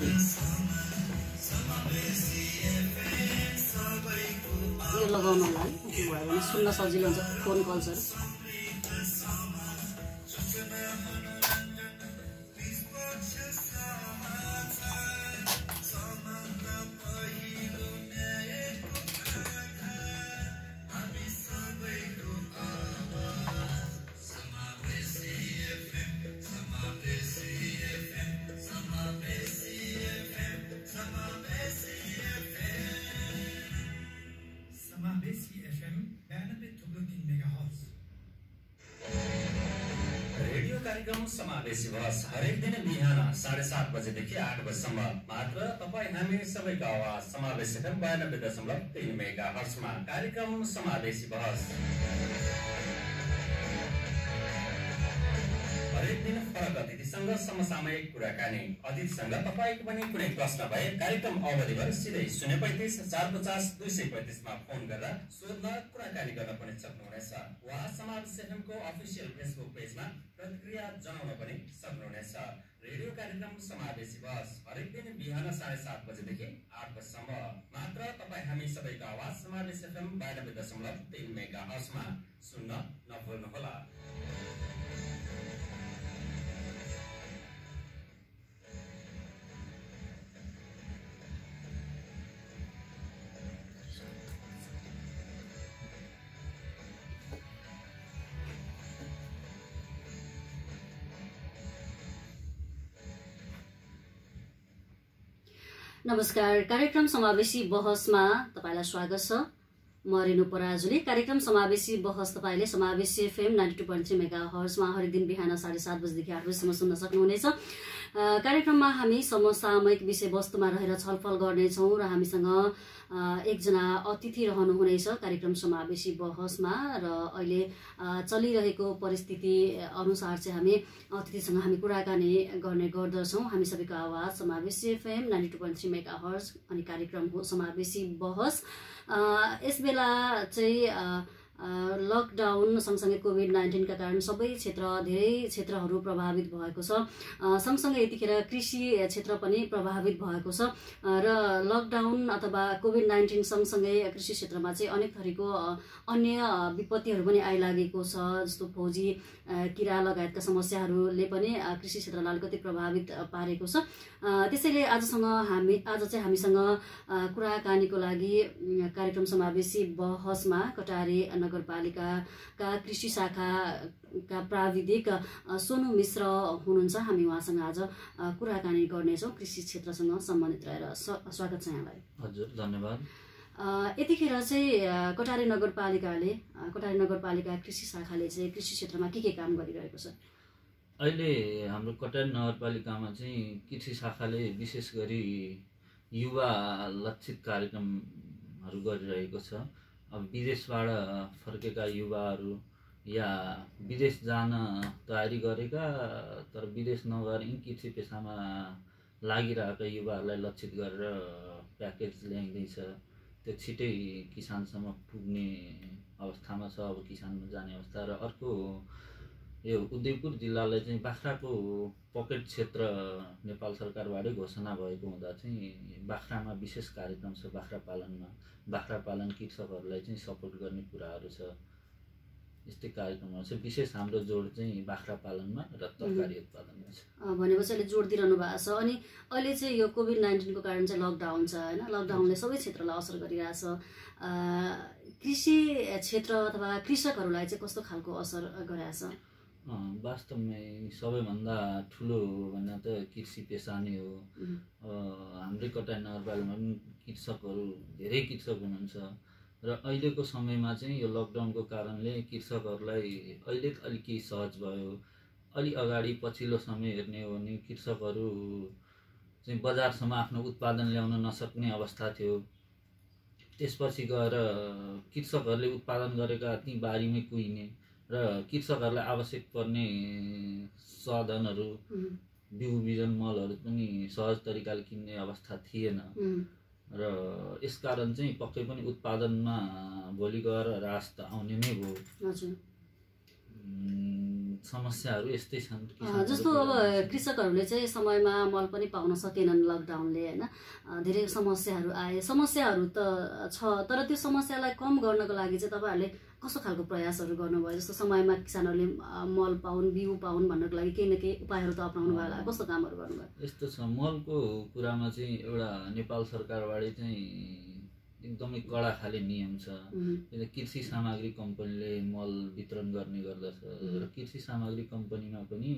यो लगाउनु होला है, भयो भने सुन्न सजिलो हुन्छ फोन कल्सहरू। रेडियो कार्यक्रम समावेशी बहस हरेक दिन बिहान 7:30 बजेदेखि 8 बजेसम्म मात्र तपाईँ हामी सबैको आवाज समावेश FM 92.3 मेगाहर्ट्जमा कार्यक्रम समावेशी बहस हरेक दिन फरक अतिथिसँग समसामयिक कुराकानी। अतिथिसँग तपाईँको पनि कुनै प्रश्न भए कार्यक्रम अवधिभर सिधै 035 450 235 मा फोन गर्दा सोध्न कुराकानी गर्न पनि सक्नुहुनेछ। वा समावेश एफएमको अफिसियल फेसबुक पेजमा प्रतिक्रिया जनाउन पनि सक्नुहुनेछ। रेडियो कार्यक्रम समावेशी बहस हरेक दिन बिहान 7:30 बजेदेखि 8 बजेसम्म मात्र तपाईँ हामी सबैको आवाज समावेश एफएम 92.3 मेगाहर्ट्जमा सुन्न नभुल्नुहोला। नमस्कार, कार्यक्रम समावेशी बहसमा तपाईलाई स्वागत छ। म रेणु पराजुली। कार्यक्रम समावेशी बहस तपाईले समावेशी एफएम 92.3 मेगाहर्ट्जमा हरेक दिन बिहान 7:30 बजेदेखि 8 बजेसम्म सुन्न सक्नुहुनेछ। कार्यक्रममा हामी समसामयिक विषयवस्तुमा रहेर छलफल गर्नेछौँ र हामीसँग एकजना अतिथि रहनुहुनेछ कार्यक्रम समावेशी बहसमा। र अहिले चलिरहेको परिस्थिति अनुसार चाहिँ हामी अतिथिसँग हामी कुराकानी गर्ने गर्दछौँ। हामी सबैको आवाज समावेशी एफएम 92.3 मेगाहर्ट्ज अनि कार्यक्रम हो समावेशी बहस। यस बेला चाहिँ लकडाउन सँगसँगै कोभिड-19 का कारण सबै धेरै क्षेत्रहरू प्रभावित भएको छ। सँगसँगै यतिखेर कृषि क्षेत्र पनि प्रभावित भएको छ र लकडाउन अथवा कोभिड-19 सँगसँगै कृषि क्षेत्रमा चाहिँ अनेक थरीको अन्य विपत्तिहरू पनि आइलागेको छ, जस्तो फौजी किरा लगायतका समस्याहरूले पनि कृषि क्षेत्रलाई अलिकति प्रभावित पारेको छ। त्यसैले आज चाहिँ हामीसँग कुराकानीको लागि कार्यक्रम समावेशी बहसमा कटारे नगरपालिकाका कृषि शाखाका प्राविधिक सोनु मिश्र हुनुहुन्छ। हामी उहाँसँग आज कुराकानी गर्नेछौँ कृषि क्षेत्रसँग सम्बन्धित रहेर। स्वागत छ यहाँलाई। हजुर, धन्यवाद। यतिखेर चाहिँ कटारे नगरपालिका कृषि शाखाले चाहिँ कृषि क्षेत्रमा के काम गरिरहेको छ? अहिले हाम्रो कटारे नगरपालिकामा चाहिँ कृषि शाखाले विशेष गरी युवा लक्षित कार्यक्रमहरू गरिरहेको छ। अब विदेशबाट फर्केका युवाहरू या विदेश जान तयारी गरेका तर विदेश नगएर कृषि पेसामा लागिरहेका युवाहरूलाई लक्षित गरेर प्याकेज ल्याइँदैछ। त्यो छिटै किसानसम्म पुग्ने अवस्थामा छ अब किसानमा जाने अवस्था। र अर्को यो उदयपुर जिल्लालाई चाहिँ बाख्राको पकेट क्षेत्र नेपाल सरकारबाटै घोषणा भएको हुँदा चाहिँ बाख्रामा विशेष कार्यक्रम छ। बाख्रा पालन कृषकहरूलाई चाहिँ सपोर्ट गर्ने कुराहरू छ। यस्तै कार्यक्रमहरू छ। विशेष हाम्रो जोड चाहिँ बाख्रा पालनमा र तरकारी उत्पादनमा छ। भनेपछि अहिले जोड दिइरहनु भएको छ। अनि अहिले चाहिँ यो कोभिड-19 को कारण चाहिँ लकडाउन छ हैन? लकडाउनले सबै क्षेत्रलाई असर गरिरहेछ। कृषि क्षेत्र अथवा कृषकहरूलाई चाहिँ कस्तो खालको असर गरिरहेछ? वास्तवमै सबैभन्दा ठुलो भन्दा त कृषि पेसा नै हो। हाम्रै कटारे नगरपालिकामा पनि धेरै कृषक हुनुहुन्छ र अहिलेको समयमा चाहिँ यो लकडाउनको कारणले कृषकहरूलाई अहिले अलि केही सहज भयो। अलि अगाडि पछिल्लो समय हेर्ने हो भने कृषकहरू चाहिँ बजारसम्म आफ्नो उत्पादन ल्याउन नसक्ने अवस्था थियो। त्यसपछि गएर कृषकहरूले उत्पादन गरेका ती बारीमै कुहिने र कृषकहरूलाई आवश्यक पर्ने साधनहरू बिउ बिजन मलहरू पनि सहज तरिकाले किन्ने अवस्था थिएन। र यसकारण चाहिँ पक्कै पनि उत्पादनमा भोलि गएर ह्रास त आउने नै भयो। समस्याहरू यस्तै छन्। जस्तो अब कृषकहरूले चाहिँ समयमा मल पनि पाउन सकेनन् लकडाउनले होइन, धेरै समस्याहरू आए। समस्याहरू त छ, तर त्यो समस्यालाई कम गर्नको लागि चाहिँ तपाईँहरूले कस्तो खालको प्रयासहरू गर्नुभयो? जस्तो समयमा किसानहरूले मल पाउन्, बिउ पाउन् भन्नको लागि केही न केही उपायहरू त अप्नाउनु भयो होला, कस्तो कामहरू गर्नुभयो? यस्तो छ, मलको कुरामा चाहिँ एउटा नेपाल सरकारबाट चाहिँ एकदमै कडा खाले नियम छ। कृषि सामग्री कम्पनीले मल वितरण गर्ने गर्दछ र कृषि सामग्री कम्पनीमा पनि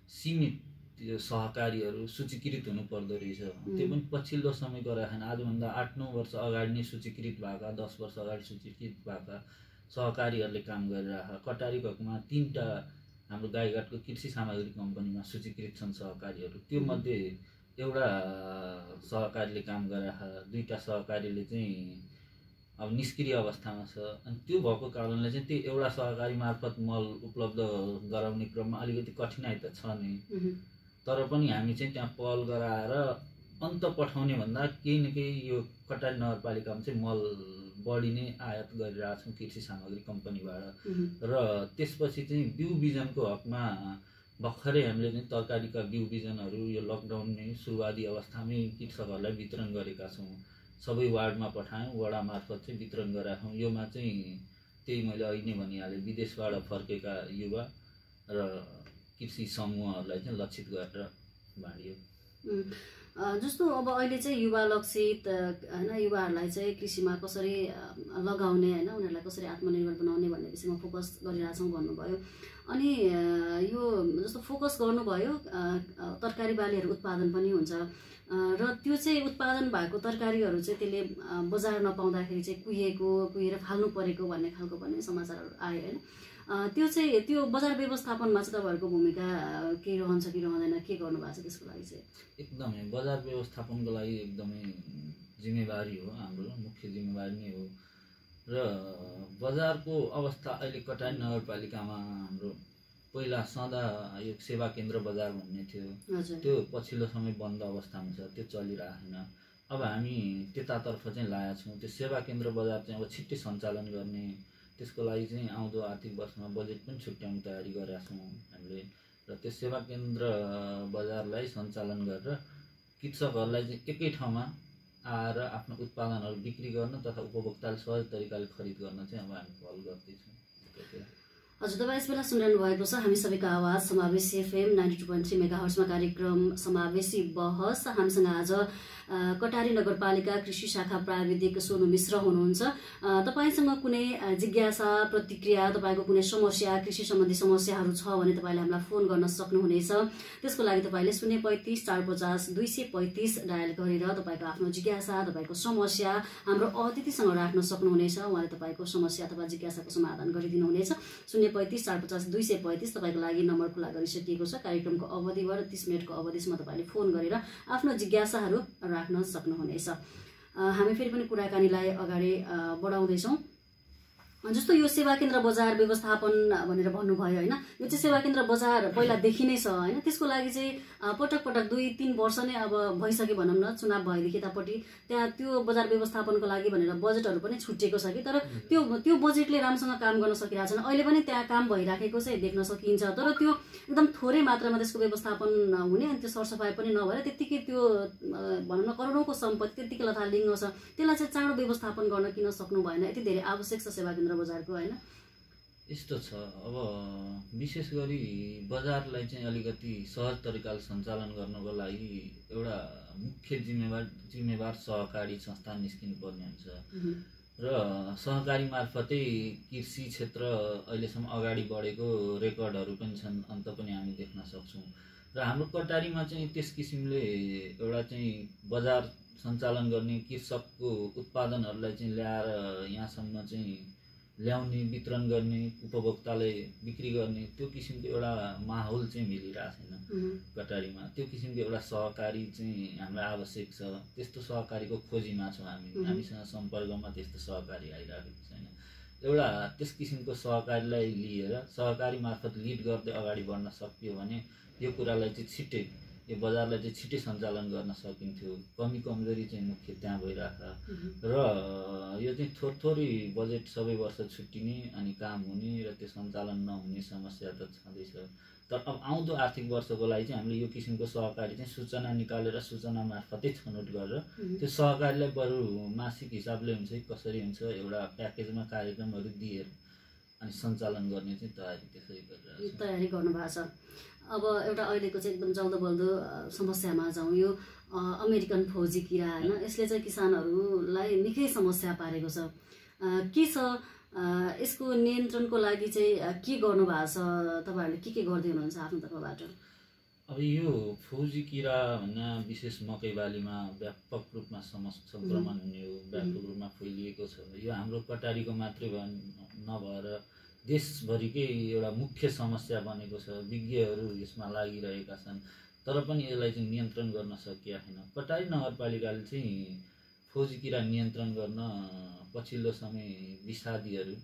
सीमित सहकारीहरू सूचीकृत हुनु पर्दो रहेछ। त्यो पनि पछिल्लो समयको राखेन, आजभन्दा 8-9 वर्ष अगाडि नै सूचीकृत भएका, 10 वर्ष अगाडि सूचीकृत भएका सहकारीहरूले काम गरिरहेका। कटारी भएकोमा 3टा हाम्रो गाईघाटको कृषि सामग्री कम्पनीमा सूचीकृत छन् सहकारीहरू। त्यो मध्ये एउटा सहकारीले काम गरिरहेका, 2टा सहकारीले चाहिँ अब निष्क्रिय अवस्थामा छ। अनि त्यो भएको कारणले चाहिँ त्यो एउटा सहकारी मार्फत मल उपलब्ध गराउने क्रममा अलिकति कठिनाइ त छ नै, तर पनि हामी चाहिँ त्यहाँ पहल गराएर अन्त पठाउने भन्दा केही न केही यो कटारी नगरपालिकामा चाहिँ मल बढी नै आयात गरिरहेछौँ कृषि सामग्री कम्पनीबाट। र त्यसपछि चाहिँ बिउ बिजनको हकमा भर्खरै हामीले चाहिँ तरकारीका बिउ बिजनहरू यो लकडाउन नै सुरुवाती अवस्थामै कृषकहरूलाई वितरण गरेका छौँ। सबै वार्डमा पठायौँ, वडा मार्फत चाहिँ वितरण गरेका छौँ। योमा चाहिँ त्यही मैले अघि नै भनिहालेँ, विदेशबाट फर्केका युवा र कृषि समूहहरूलाई चाहिँ लक्षित गरेर बाँडियो। जस्तो अब अहिले चाहिँ युवा लक्षित होइन, युवाहरूलाई चाहिँ कृषिमा कसरी लगाउने होइन, उनीहरूलाई कसरी आत्मनिर्भर बनाउने भन्ने विषयमा फोकस गरिरहेछौँ भन्नुभयो। अनि यो जस्तो फोकस गर्नुभयो, तरकारी बालीहरू उत्पादन पनि हुन्छ र त्यो चाहिँ उत्पादन भएको तरकारीहरू चाहिँ त्यसले बजार नपाउँदाखेरि चाहिँ कुहिएर फाल्नु परेको भन्ने खालको पनि समाचारहरू आयो होइन। त्यो चाहिँ त्यो बजार व्यवस्थापनमा चाहिँ तपाईँहरूको भूमिका के रहन्छ कि रहँदैन, के गर्नुभएको छ त्यसको लागि चाहिँ? एकदमै बजार व्यवस्थापनको लागि एकदमै जिम्मेवारी हो, हाम्रो मुख्य जिम्मेवारी नै हो। र बजारको अवस्था अहिले कटारी नगरपालिकामा हाम्रो पहिला सदा यो सेवा केन्द्र बजार भन्ने थियो, त्यो पछिल्लो समय बन्द अवस्थामा छ, त्यो चलिरहेन। अब हामी त्यतातर्फ चाहिँ लागेका छौँ। त्यो सेवा केन्द्र बजार चाहिँ अब छिट्टै सञ्चालन गर्ने, त्यसको लागि चाहिँ आउँदो आर्थिक वर्षमा बजेट पनि छुट्याउने तयारी गरेका छौँ हामीले। र त्यो सेवा केन्द्र बजारलाई सञ्चालन गरेर कृषकहरूलाई चाहिँ एकै ठाउँमा आएर आफ्नो उत्पादनहरू बिक्री गर्न तथा उपभोक्ताले सहज तरिकाले खरिद गर्न चाहिँ अब हामी पहल गर्दैछौँ। हजुर, तपाईँ यस बेला सुनिरहनु भएको छ हामी सबैको आवाज समावेशी FM 92.3 मेगाहर्जमा कार्यक्रम समावेशी बहस। हामीसँग आज कटारी नगरपालिका कृषि शाखा प्राविधिक सोनु मिश्र हुनुहुन्छ। तपाईसँग कुनै जिज्ञासा, प्रतिक्रिया, तपाईँको कुनै समस्या, कृषि सम्बन्धी समस्याहरू छ भने तपाईँले हामीलाई फोन गर्न सक्नुहुनेछ। त्यसको लागि तपाईँले 035 450 235 डायल गरेर तपाईँको आफ्नो जिज्ञासा, तपाईँको समस्या हाम्रो अतिथिसँग राख्न सक्नुहुनेछ। उहाँले तपाईँको समस्या अथवा जिज्ञासाको समाधान गरिदिनुहुनेछ। 035 450 235 तपाईँको लागि नम्बर खुला गरिसकिएको छ। कार्यक्रमको अवधिबाट 30 मिनटको अवधिसम्म तपाईँले फोन गरेर आफ्नो जिज्ञासाहरू राख्न सक्नुहुनेछ। हामी फेरि पनि कुराकानीलाई अगाडि बढाउँदैछौँ। जस्तो यो सेवा केन्द्र बजार व्यवस्थापन भनेर भन्नुभयो होइन, यो चाहिँ सेवा केन्द्र बजार पहिलादेखि नै छ होइन। त्यसको लागि चाहिँ पटक 2-3 वर्ष नै अब भइसक्यो भनौँ न, चुनाव भएदेखि यतापट्टि त्यहाँ त्यो बजार व्यवस्थापनको लागि भनेर बजेटहरू पनि छुटिएको छ कि, तर त्यो बजेटले राम्रोसँग काम गर्न सकिरहेको छैन। अहिले पनि त्यहाँ काम भइराखेको चाहिँ देख्न सकिन्छ, तर त्यो एकदम थोरै मात्रामा त्यसको व्यवस्थापन हुने, अनि त्यो सरसफाइ पनि नभएर त्यत्तिकै त्यो भनौँ न करोडौँको सम्पत्ति त्यत्तिकै लथालिङ्ग छ, त्यसलाई चाहिँ चाँडो व्यवस्थापन गर्न किन सक्नु भएन? यति धेरै आवश्यक छ सेवा केन्द्र बजारको होइन। यस्तो छ, अब विशेष गरी बजारलाई चाहिँ अलिकति सहज तरिकाले सञ्चालन गर्नको लागि एउटा मुख्य जिम्मेवार सहकारी संस्था निस्किनु पर्ने हुन्छ र सहकारी मार्फतै कृषि क्षेत्र अहिलेसम्म अगाडि बढेको रेकर्डहरू पनि छन्, अन्त पनि हामी देख्न सक्छौँ। र हाम्रो कटारीमा चाहिँ त्यस किसिमले एउटा चाहिँ बजार सञ्चालन गर्ने, कृषकको उत्पादनहरूलाई चाहिँ ल्याएर यहाँसम्म चाहिँ ल्याउने, वितरण गर्ने, उपभोक्ताले बिक्री गर्ने त्यो किसिमको एउटा माहौल चाहिँ मिलिरहेको छैन कटारीमा। त्यो किसिमको एउटा सहकारी चाहिँ हामीलाई आवश्यक छ। त्यस्तो सहकारीको खोजीमा छौँ हामी, हामीसँग सम्पर्कमा त्यस्तो सहकारी आइरहेको छैन। एउटा त्यस किसिमको सहकारीलाई लिएर सहकारी मार्फत लिड गर्दै अगाडि बढ्न सकियो भने यो कुरालाई चाहिँ छिट्टै यो बजारलाई चाहिँ छिटै सञ्चालन गर्न सकिन्थ्यो। कमजोरी चाहिँ मुख्य त्यहाँ भइरहेको र यो चाहिँ थोरै बजेट सबै वर्ष छुट्टिने अनि काम हुने र त्यो सञ्चालन नहुने समस्या त छँदैछ। तर अब आउँदो आर्थिक वर्षको लागि चाहिँ हामीले यो किसिमको सहकारी चाहिँ सूचना निकालेर सूचना मार्फतै छनौट गरेर त्यो सहकारीलाई बरु मासिक हिसाबले हुन्छ कसरी हुन्छ एउटा प्याकेजमा कार्यक्रमहरू दिएर अनि सञ्चालन गर्ने चाहिँ तयारी गर्नुभएको छ। अब एउटा अहिलेको चाहिँ एकदम जल्दो बल्दो समस्यामा जाउँ, यो अमेरिकन फौजी किरा होइन, यसले चाहिँ किसानहरूलाई निकै समस्या पारेको छ। के छ यसको नियन्त्रणको लागि चाहिँ के गर्नुभएको छ, तपाईँहरूले के गर्दै हुनुहुन्छ आफ्नो तर्फबाट? अब यो फौजी किरा भन्ने विशेष मकै बालीमा व्यापक रूपमा सङ्क्रमण हुने हो, व्यापक रूपमा फैलिएको छ। यो हाम्रो कटारीको मात्रै नभएर देशभरिकै एउटा मुख्य समस्या बनेको छ। विज्ञहरू यसमा लागिरहेका छन् तर पनि यसलाई चाहिँ नियन्त्रण गर्न सकिएको छैन। कटारी नगरपालिकाले चाहिँ फौजी किरा नियन्त्रण गर्न पछिल्लो समय विषादीहरू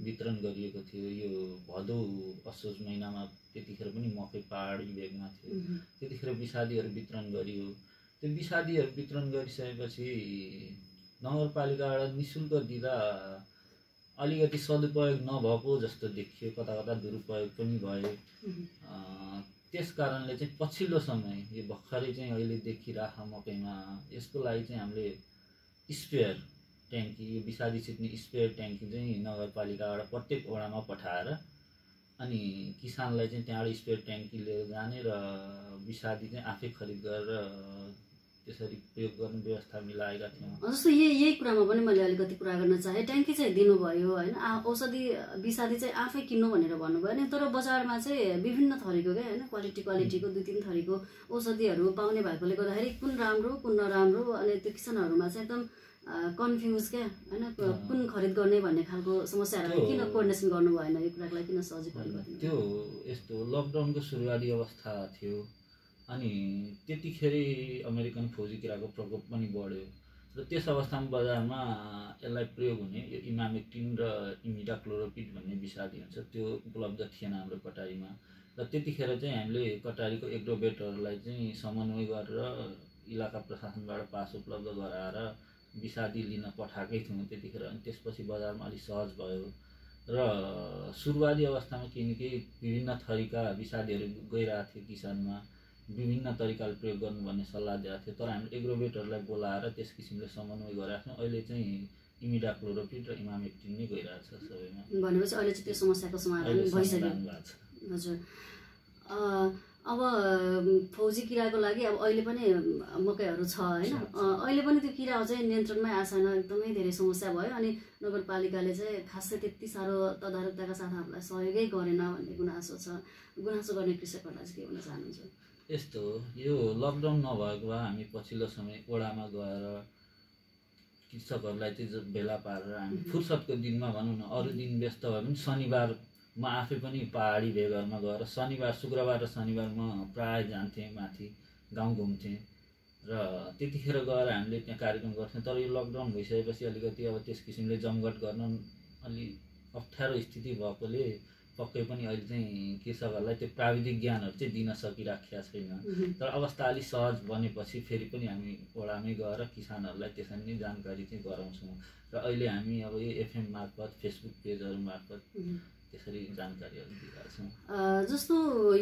वितरण गरिएको थियो। यो भदौ असोज महिनामा त्यतिखेर पनि मकै पहाडी भेगमा थियो, त्यतिखेर विषादीहरू वितरण गरियो। त्यो विषादीहरू वितरण गरिसकेपछि नगरपालिकाबाट निःशुल्क दिँदा अलिकति सदुपयोग नभएको जस्तो देखियो, कता कता दुरुपयोग पनि भयो। त्यस कारणले चाहिँ पछिल्लो समय यो भर्खरै चाहिँ अहिले देखिरहेको मकैमा यसको लागि चाहिँ हामीले स्पेयर ट्याङ्की, यो विषादी छिट्ने स्पेयर ट्याङ्की चाहिँ नगरपालिकाबाट प्रत्येक वडामा पठाएर अनि किसानलाई चाहिँ त्यहाँबाट स्पेयर ट्याङ्की लिएर जाने र विषादी चाहिँ आफै खरिद गरेर त्यसरी प्रयोग गर्ने व्यवस्था मिलाएका थियौँ। जस्तो यही कुरामा पनि मैले अलिकति कुरा गर्न चाहेँ। ट्याङ्की चाहिँ दिनुभयो होइन, औषधि विषादी चाहिँ आफै किन्नु भनेर भन्नुभयो नि, तर बजारमा चाहिँ विभिन्न थरीको क्या होइन, क्वालिटीको 2-3 थरीको औषधिहरू पाउने भएकोले गर्दाखेरि कुन राम्रो कुन नराम्रो, अनि त्यो किसानहरूमा चाहिँ एकदम कन्फ्युज क्या होइन, कुन खरिद गर्ने भन्ने खालको समस्याहरू किन कोर्डिनेसन गर्नु भएन, यो कुराको लागि किन सहयोग गर्नु? त्यो यस्तो लकडाउनको सुरुवाती अवस्था थियो अनि त्यतिखेरै अमेरिकन फौजी किराको प्रकोप पनि बढ्यो र त्यस अवस्थामा बजारमा यसलाई प्रयोग हुने यो इमामेक्टिन र इमिडाक्लोरोपिड भन्ने विषादी हुन्छ त्यो उपलब्ध थिएन हाम्रो कटारीमा। र त्यतिखेर चाहिँ हामीले कटारीको एग्रोबेटहरूलाई चाहिँ समन्वय गरेर इलाका प्रशासनबाट पास उपलब्ध गराएर विषादी लिन पठाएकै थियौँ त्यतिखेर। अनि त्यसपछि बजारमा अलिक सहज भयो र सुरुवाती अवस्थामा केही विभिन्न थरीका विषादीहरू गइरहेको थियो किसानमा, विभिन्न तरिकाले प्रयोग गर्नु भन्ने सल्लाह दिएको थियो। तर हामीले एग्रोबेटहरूलाई बोलाएर त्यस किसिमले समन्वय गरेका छौँ। अहिले चाहिँ इमिडाक्लोरोपिड र इमामेक्टिन नै गइरहेको छ सबैमा। भनेपछि अहिले चाहिँ त्यो समस्याको समाधान भइसक्यो। हजुर, अब फौजी किराको लागि अब अहिले पनि मकैहरू छ होइन, अहिले पनि त्यो किरा चाहिँ नियन्त्रणमै आएको छैन, एकदमै धेरै समस्या भयो। अनि नगरपालिकाले चाहिँ खासै त्यति साह्रो तदारुकताका साथ हामीलाई सहयोगै गरेन भन्ने गुनासो छ। गुनासो गर्ने कृषकहरूलाई चाहिँ के भन्न चाहनुहुन्छ? यस्तो यो लकडाउन नभएको भए हामी पछिल्लो समय ओडामा गएर कृषकहरूलाई चाहिँ भेला पारेर हामी फुर्सदको दिनमा भनौँ न, अरू दिन व्यस्त भए पनि शनिबार म आफै पनि पहाडी भेगहरूमा गएर शुक्रबार र शनिबार म प्रायः जान्थेँ, माथि गाउँ घुम्थेँ र त्यतिखेर गएर हामीले त्यहाँ कार्यक्रम गर्थ्यौँ। तर यो लकडाउन भइसकेपछि अलिकति अब त्यस किसिमले जमघट गर्न अलि अप्ठ्यारो स्थिति भएकोले पक्कै पनि अहिले चाहिँ कृषकहरूलाई त्यो प्राविधिक ज्ञानहरू चाहिँ दिन सकिराखेका छैन। तर अवस्था अलिक सहज बनेपछि फेरि पनि हामी वडामै गएर किसानहरूलाई त्यसरी नै जानकारी चाहिँ गराउँछौँ र अहिले हामी अब यो एफएम मार्फत फेसबुक पेजहरू मार्फत त्यसरी जानकारीहरू दिइरहेछौँ। जस्तो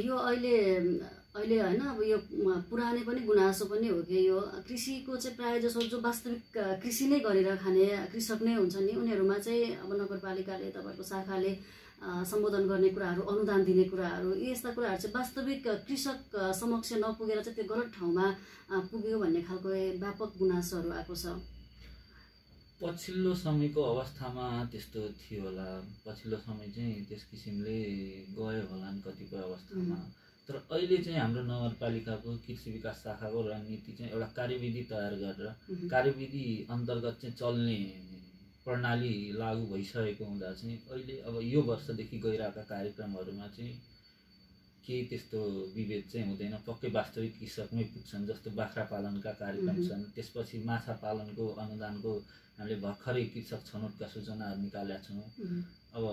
यो अहिले होइन, अब यो पुरानै पनि गुनासो पनि हो कि यो कृषिको चाहिँ प्रायः जसो जो वास्तविक कृषि नै गरेर खाने कृषक नै हुन्छ नि, उनीहरूमा चाहिँ अब नगरपालिकाले तपाईँको शाखाले सम्बोधन गर्ने कुराहरू, अनुदान दिने कुराहरू, यस्ता कुराहरू चाहिँ वास्तविक कृषक समक्ष नपुगेर चाहिँ त्यो गलत ठाउँमा पुग्यो भन्ने खालको व्यापक गुनासोहरू आएको छ। पछिल्लो समयको अवस्थामा त्यस्तो थियो होला, पछिल्लो समय चाहिँ त्यस किसिमले गयो होला नि कतिपय अवस्थामा। तर अहिले चाहिँ हाम्रो नगरपालिकाको कृषि विकास शाखाको रणनीति चाहिँ एउटा कार्यविधि तयार गरेर कार्यविधि अन्तर्गत चाहिँ चल्ने प्रणाली लागू भइसकेको हुँदा चाहिँ अहिले अब यो वर्षदेखि गइरहेका कार्यक्रमहरूमा चाहिँ केही त्यस्तो विभेद चाहिँ हुँदैन, पक्कै वास्तविक कृषकमै पुग्छन्। जस्तो बाख्रा पालनका कार्यक्रम छन्, त्यसपछि माछा पालनको अनुदानको हामीले भर्खरै कृषक छनौटका सूचनाहरू निकालेका छौँ। अब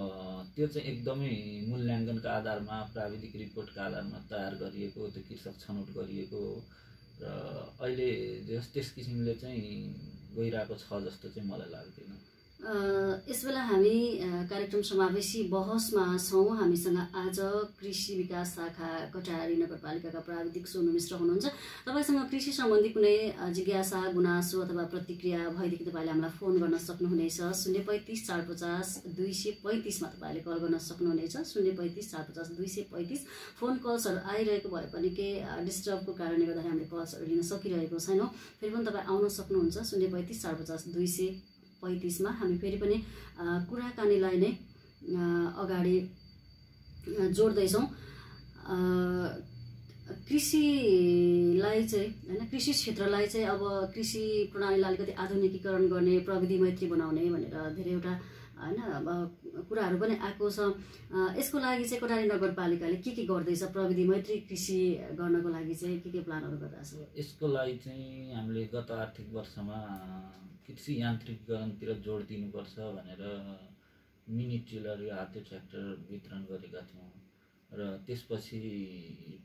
त्यो चाहिँ एकदमै मूल्याङ्कनका आधारमा, प्राविधिक रिपोर्टका आधारमा तयार गरिएको, त्यो कृषक छनौट गरिएको हो र अहिले त्यस किसिमले चाहिँ गइरहेको छ जस्तो चाहिँ मलाई लाग्दैन। यसबेला हामी कार्यक्रम समावेशी बहसमा छौँ। हामीसँग आज कृषि विकास शाखा कटारी नगरपालिकाका प्राविधिक सोनु मिश्र हुनुहुन्छ। तपाईँसँग कृषि सम्बन्धी कुनै जिज्ञासा, गुनासो अथवा प्रतिक्रिया भएदेखि तपाईँले हामीलाई फोन गर्न सक्नुहुनेछ। 035 450 235 मा तपाईँले कल गर्न सक्नुहुनेछ। 035 450 235। फोन कल्सहरू आइरहेको भए पनि केही डिस्टर्बको कारणले गर्दाखेरि हामीले कल्सहरू लिन सकिरहेको छैनौँ। फेरि पनि तपाईँ आउन सक्नुहुन्छ 035 450 235 मा। हामी फेरि पनि कुराकानीलाई नै अगाडि जोड्दैछौँ। कृषिलाई चाहिँ हैन, कृषि क्षेत्रलाई चाहिँ अब कृषि प्रणालीलाई अलिकति आधुनिकीकरण गर्ने, प्रविधि मैत्री बनाउने भनेर धेरैवटा हैन अब कुराहरू पनि आएको छ। यसको लागि चाहिँ कटारी नगरपालिकाले के गर्दैछ? प्रविधि मैत्री कृषि गर्नको लागि चाहिँ के प्लानहरू गरिरहेछ? यसको लागि चाहिँ हामीले गत आर्थिक वर्षमा कृषि यान्त्रिकीकरणतिर जोड दिनुपर्छ भनेर मिनी टिलर या हाते ट्र्याक्टर वितरण गरेका थियौँ र त्यसपछि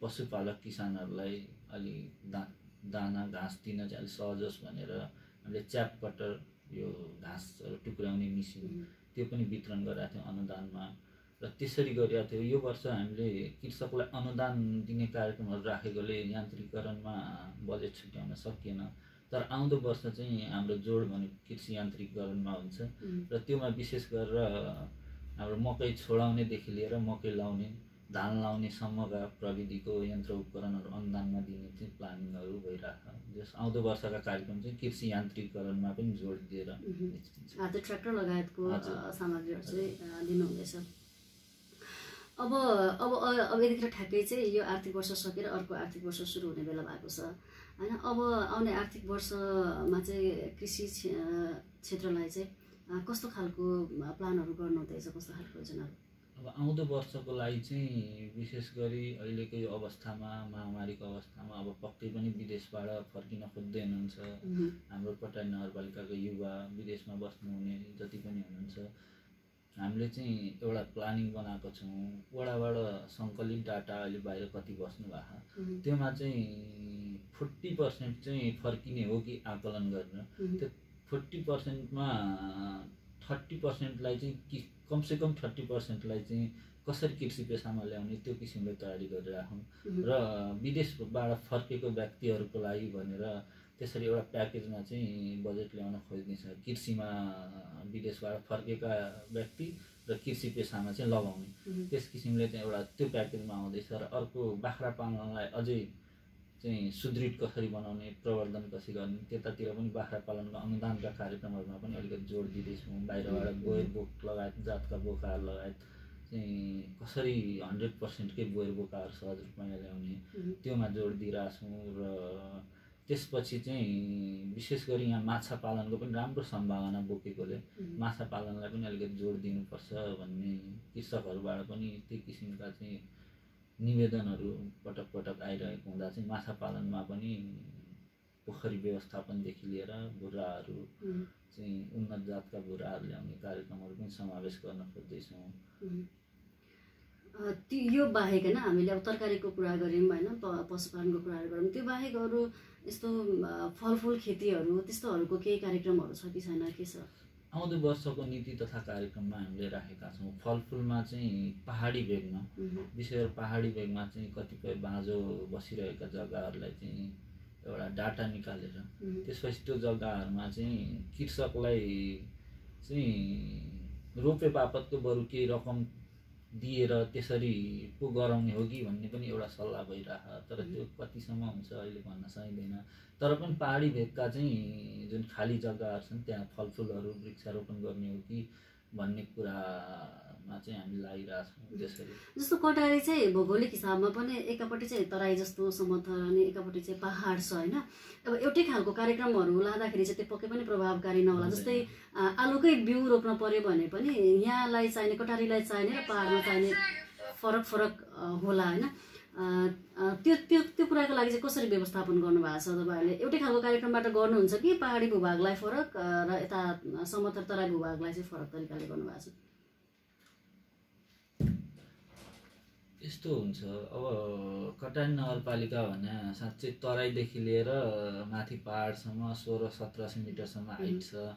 पशुपालक किसानहरूलाई अलि दाना घाँस दिन चाहिँ अलिक सहज होस् भनेर हामीले च्याप कटर, यो घाँसहरू टुक्राउने मेसिन, त्यो पनि वितरण गरेका थियौँ अनुदानमा र त्यसरी गरिरहेको थियो। यो वर्ष हामीले कृषकलाई अनुदान दिने कार्यक्रमहरू राखेकोले यान्त्रिकीकरणमा बजेट छुट्याउन सकिएन। तर आउँदो वर्ष चाहिँ हाम्रो जोड भनेको कृषि यान्त्रिकीकरणमा हुन्छ र त्योमा विशेष गरेर हाम्रो मकै छोडाउनेदेखि लिएर मकै लाउने, धान लाउनेसम्मका प्रविधिको यन्त्र उपकरणहरू अनुदानमा दिने चाहिँ प्लानिङहरू भइरहेको छ। जस आउँदो वर्षका कार्यक्रम चाहिँ कृषि यान्त्रिकीकरणमा पनि जोड दिएर हाते ट्र्याक्टर लगायतको सामग्रीहरू चाहिँ दिनुहुँदैछ। अब अब अब यतिखेर ठ्याक्कै चाहिँ यो आर्थिक वर्ष सकेर अर्को आर्थिक वर्ष सुरु हुने बेला भएको छ हैन। अब आउने आर्थिक वर्षमा चाहिँ कृषि क्षेत्रलाई चाहिँ कस्तो खालको प्लानहरू गर्नुहुँदैछ, कस्तो खालको योजनाहरू? अब आउँदो वर्षको लागि चाहिँ विशेष गरी अहिलेको यो अवस्थामा, महामारीको अवस्थामा अब पक्कै पनि विदेशबाट फर्किन खोज्दै हुनुहुन्छ हाम्रो कटारी नगरपालिकाको युवा, विदेशमा बस्नुहुने जति पनि हुनुहुन्छ। हामीले चाहिँ एउटा प्लानिङ बनाएको छौँ। वडाबाट सङ्कलित डाटा अहिले बाहिर कति बस्नु भएको छ, त्योमा चाहिँ 40% चाहिँ फर्किने हो कि आकलन गरेर, त्यो 40%मा 30%लाई चाहिँ कमसेकम 30%लाई चाहिँ कसरी कृषि पेसामा ल्याउने त्यो किसिमले तयारी गरिराखौँ र विदेशबाट फर्केको व्यक्तिहरूको लागि भनेर त्यसरी एउटा प्याकेजमा चाहिँ बजेट ल्याउन खोज्दैछ। कृषिमा विदेशबाट फर्केका व्यक्ति र कृषि पेसामा चाहिँ लगाउने, त्यस किसिमले चाहिँ एउटा त्यो प्याकेजमा आउँदैछ। र अर्को बाख्रा पालनलाई अझै चाहिँ सुदृढ कसरी बनाउने, प्रवर्धन कसरी गर्ने, त्यतातिर पनि बाख्रा पालनको अनुदानका कार्यक्रमहरूमा पनि अलिकति जोड दिँदैछौँ। बाहिरबाट बोयर बोक लगायत जातका बोकाहरू लगायत चाहिँ कसरी 100%कै बोयर बोकाहरू सहज रूपमा ल्याउने, त्योमा जोड दिइरहेछौँ। र त्यसपछि चाहिँ विशेष गरी यहाँ माछा पालनको पनि राम्रो सम्भावना बोकेकोले माछा पालनलाई पनि अलिकति जोड दिनुपर्छ भन्ने कृषकहरूबाट पनि त्यही किसिमका चाहिँ निवेदनहरू पटक पटक आइरहेको हुँदा चाहिँ माछा पालनमा पनि पोखरी व्यवस्थापनदेखि लिएर भुराहरू चाहिँ उन्नत जातका भुराहरू ल्याउने कार्यक्रमहरू पनि समावेश गर्न खोज्दैछौँ। यो बाहेक होइन, हामीले अब तरकारीको कुरा गऱ्यौँ होइन, पशुपालनको कुराहरू गऱ्यौँ, त्यो बाहेक अरू यस्तो फलफुल खेतीहरू त्यस्तोहरूको केही कार्यक्रमहरू छ कि छैन, के छ? आउँदो वर्षको नीति तथा कार्यक्रममा हामीले राखेका छौँ। फलफुलमा चाहिँ पहाडी भेगमा, विशेष गरी पहाडी भेगमा चाहिँ कतिपय बाँझो बसिरहेका जग्गाहरूलाई चाहिँ एउटा डाटा निकालेर त्यसपछि त्यो जग्गाहरूमा चाहिँ कृषकलाई चाहिँ रोपे बापतको बरु केही रकम दिएर त्यसरी पो गराउने हो कि भन्ने पनि एउटा सल्लाह भइरहेको। तर त्यो कतिसम्म हुन्छ अहिले भन्न सकिँदैन। तर पनि पहाडी भेगका चाहिँ जुन खाली जग्गाहरू छन् त्यहाँ फलफुलहरू वृक्षारोपण गर्ने हो कि भन्ने कुरामा चाहिँ हामी लागिरहेछौँ। त्यसरी जस्तो कटारी चाहिँ भौगोलिक हिसाबमा पनि एकापट्टि चाहिँ तराई जस्तो समतल अनि एकापट्टि चाहिँ पहाड छ होइन। अब एउटै खालको कार्यक्रमहरू लाँदाखेरि चाहिँ त्यो पक्कै पनि प्रभावकारी नहोला। जस्तै आलुकै बिउ रोप्न पर्यो भने पनि यहाँलाई चाहिने, कटारीलाई चाहिने र पहाडमा चाहिने फरक फरक होला होइन। त्यो त्यो त्यो कुराको लागि चाहिँ कसरी व्यवस्थापन गर्नुभएको छ तपाईँहरूले? एउटै खालको कार्यक्रमबाट गर्नुहुन्छ कि पहाडी भूभागलाई फरक र यता समतल तराई भूभागलाई चाहिँ फरक तरिकाले गर्नुभएको छ? यस्तो हुन्छ, अब कटानी नगरपालिका भने साँच्चै तराईदेखि लिएर माथि पहाडसम्म 1600-1700 मिटरसम्म हाइट छ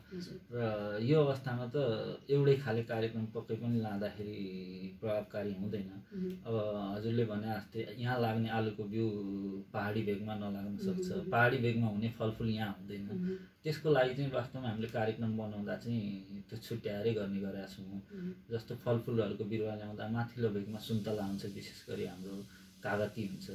र यो अवस्थामा त एउटै खाले कार्यक्रम पक्कै पनि लाँदाखेरि प्रभावकारी हुँदैन। अब हजुरले भने जस्तै यहाँ लाग्ने आलुको बिउ पहाडी भेगमा नलाग्न सक्छ, पहाडी भेगमा हुने फलफुल यहाँ हुँदैन। त्यसको लागि चाहिँ वास्तवमा हामीले कार्यक्रम बनाउँदा चाहिँ त्यो छुट्याएरै गर्ने गरेका छौँ। जस्तो फलफुलहरूको बिरुवा ल्याउँदा माथिल्लो भेगमा सुन्तला हुन्छ, विशेष गरी हाम्रो कागती हुन्छ,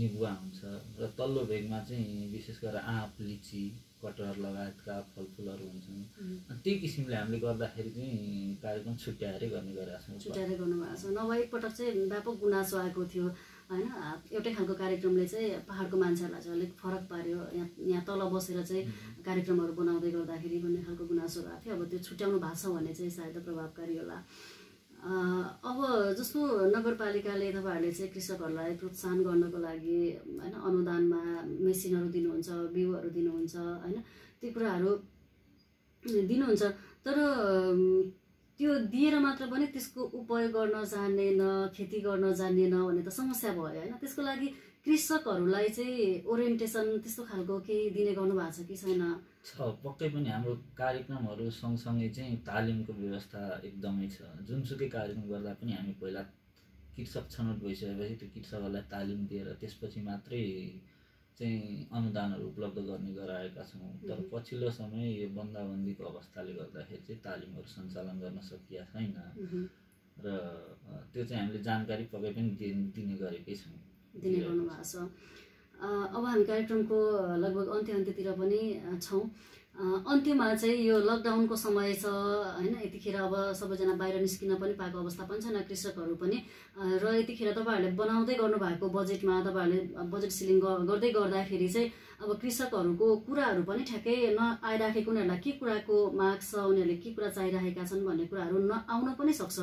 निबुवा हुन्छ र तल्लो भेगमा चाहिँ विशेष गरेर आँप, लिची, कटहर लगायतका फलफुलहरू हुन्छन्। त्यही किसिमले हामीले गर्दाखेरि चाहिँ कार्यक्रम छुट्याएरै गर्ने गरेका छौँ। छुट्याएरै गर्नुभएको छ। नभए एकपटक चाहिँ व्यापक गुनासो आएको थियो होइन, एउटै खालको कार्यक्रमले चाहिँ पहाडको मान्छेहरूलाई चाहिँ अलिक फरक पार्यो, यहाँ तल बसेर चाहिँ कार्यक्रमहरू बनाउँदै गर्दाखेरि भन्ने खालको गुनासो आएको थियो। अब त्यो छुट्याउनु भएको छ भने चाहिँ सायद प्रभावकारी होला। अब जस्तो नगरपालिकाले तपाईँहरूले चाहिँ कृषकहरूलाई प्रोत्साहन गर्नको लागि होइन अनुदानमा मेसिनहरू दिनुहुन्छ, बिउहरू दिनुहुन्छ होइन, त्यो कुराहरू दिनुहुन्छ। तर त्यो दिएर मात्र पनि त्यसको उपयोग गर्न जान्दैन, खेती गर्न जान्दैन भन्ने त समस्या भयो होइन। त्यसको लागि कृषकहरूलाई चाहिँ ओरिएन्टेसन त्यस्तो खालको केही दिने गर्नुभएको छ कि छैन? पक्कै पनि हाम्रो कार्यक्रमहरू सँगसँगै चाहिँ तालिमको व्यवस्था एकदमै छ। जुनसुकै कार्यक्रम गर्दा पनि हामी पहिला कृषक छनौट भइसकेपछि त्यो कृषकहरूलाई तालिम दिएर त्यसपछि मात्रै चाहिँ अनुदानहरू उपलब्ध गर्ने गराएका छौँ। तर पछिल्लो समय यो बन्दाबन्दीको अवस्थाले गर्दाखेरि चाहिँ तालिमहरू सञ्चालन गर्न सकिएको छैन र त्यो चाहिँ हामीले जानकारी पक्कै पनि दिने गरेकै छौँ, दिने गर्नुभएको छ। अब हामी कार्यक्रमको लगभग अन्त्यतिर पनि छौँ। अन्त्यमा चाहिँ यो लकडाउनको समय छ होइन, यतिखेर अब सबैजना बाहिर निस्किन पनि पाएको अवस्था पनि छैन, कृषकहरू पनि। र यतिखेर तपाईँहरूले बनाउँदै गर्नुभएको बजेटमा तपाईँहरूले बजेट सिलिङ गर्दै गर्दाखेरि चाहिँ अब कृषकहरूको कुराहरू पनि ठ्याक्कै नआइराखेको, उनीहरूलाई के कुराको माग छ, उनीहरूले के कुरा चाहिरहेका छन् भन्ने कुराहरू नआउन पनि सक्छ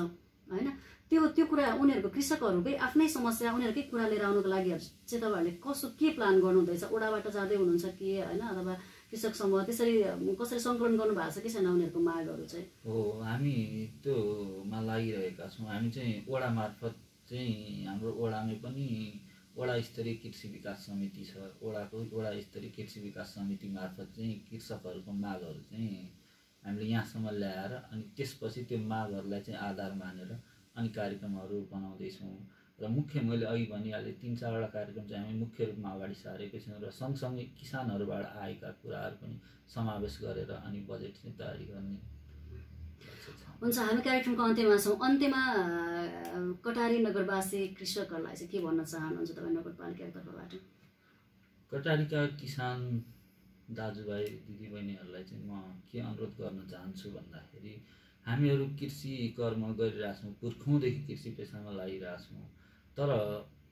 होइन। त्यो कुरा उनीहरूको कृषकहरूकै आफ्नै समस्या, उनीहरूकै कुरा लिएर आउनुको लागि चाहिँ तपाईँहरूले के प्लान गर्नुहुँदैछ? ओडाबाट जाँदै हुनुहुन्छ कि होइन, अथवा कृषक समूह त्यसरी कसरी सङ्कलन गर्नुभएको छ कि छैन उनीहरूको मागहरू चाहिँ? हो, हामी त्योमा लागिरहेका छौँ। हामी चाहिँ ओडा मार्फत चाहिँ हाम्रो ओडामै पनि वडा स्तरीय कृषि विकास समिति छ, वडाको वडा स्तरीय कृषि विकास समिति मार्फत चाहिँ कृषकहरूको मागहरू चाहिँ हामीले यहाँसम्म ल्याएर अनि त्यसपछि त्यो मागहरूलाई चाहिँ आधार मानेर अनि कार्यक्रमहरू बनाउँदैछौँ। र मुख्य मैले अघि भनिहालेँ 3-4वटा कार्यक्रम चाहिँ हामी मुख्य रूपमा अगाडि सारेकै छौँ र सँगसँगै किसानहरूबाट आएका कुराहरू पनि समावेश गरेर अनि बजेट चाहिँ तयारी गर्ने। हुन्छ, हामी कार्यक्रमको अन्त्यमा छौँ। अन्त्यमा कटारी नगरवासी कृषकहरूलाई चाहिँ के भन्न चाहनुहुन्छ तपाईँ नगरपालिकाको तर्फबाट? कटारीका किसान दाजुभाइ दिदीबहिनीहरूलाई चाहिँ म के अनुरोध गर्न चाहन्छु भन्दाखेरि हामीहरू कृषि कर्म गरिरहेछौँ, पुर्खौँदेखि कृषि पेसामा लागिरहेछौँ। तर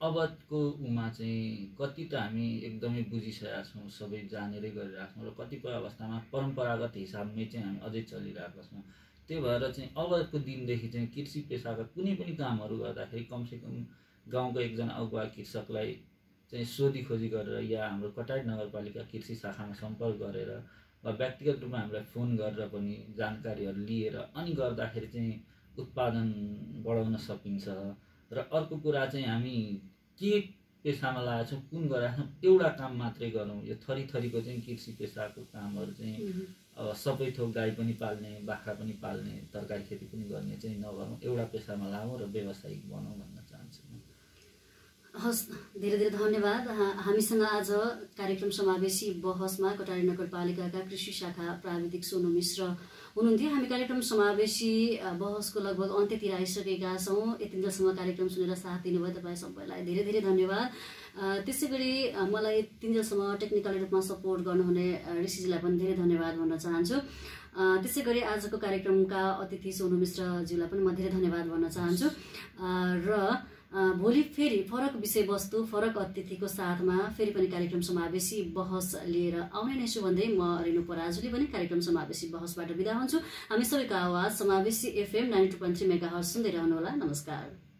अबको उमा चाहिँ कति त हामी एकदमै बुझिसकेका छौँ, सबै जानेरै गरिरहेछौँ र कतिपय अवस्थामा परम्परागत हिसाबमै चाहिँ हामी अझै चलिरहेका छौँ। त्यही भएर चाहिँ अबको दिनदेखि चाहिँ कृषि पेसाका कुनै पनि कामहरू गर्दाखेरि कमसेकम गाउँको एकजना अगुवा कृषकलाई चाहिँ सोधीखोजी गरेर या हाम्रो कटारी नगरपालिका कृषि शाखामा सम्पर्क गरेर वा व्यक्तिगत रूपमा हामीलाई फोन गरेर पनि जानकारीहरू लिएर अनि गर्दाखेरि चाहिँ उत्पादन बढाउन सकिन्छ। र अर्को कुरा चाहिँ हामी के पेसामा लागेका छौँ, कुन गरेका छौँ, एउटा काम मात्रै गरौँ। यो थरीथरीको चाहिँ कृषि पेसाको कामहरू चाहिँ अब सबै थोक गाई पनि पाल्ने, बाख्रा पनि पाल्ने, तरकारी खेती पनि गर्ने चाहिँ नगरौँ, एउटा पेसामा लागौँ र व्यावसायिक बनाउँ भन्न चाहन्छु। हस्, धेरै धेरै धन्यवाद। हामीसँग आज कार्यक्रम समावेशी बहसमा कटारी नगरपालिकाका कृषि शाखा प्राविधिक सोनु मिश्र हुनुहुन्थ्यो। हामी कार्यक्रम समावेशी बहसको लगभग अन्त्यतिर आइसकेका छौँ। यतिन्जेलसम्म कार्यक्रम सुनेर साथ दिनुभयो तपाईँ सबैलाई धेरै धेरै धन्यवाद। त्यसै गरी मलाई यतिन्जेलसम्म टेक्निकल रूपमा सपोर्ट गर्नुहुने ऋषिजीलाई पनि धेरै धन्यवाद भन्न चाहन्छु। त्यसै गरी आजको कार्यक्रमका अतिथि सोनु मिश्रज्यूलाई पनि म धेरै धन्यवाद भन्न चाहन्छु। र भोलि फेरि फरक विषयवस्तु, फरक अतिथिको साथमा फेरि पनि कार्यक्रम समावेशी बहस लिएर आउने नै छु भन्दै म रेणु पराजुली पनि कार्यक्रम समावेशी बहसबाट बिदा हुन्छु। हामी सबैको आवाज समावेशी FM 92.3 मेगाहर्ज सुन्दै रहनुहोला। नमस्कार।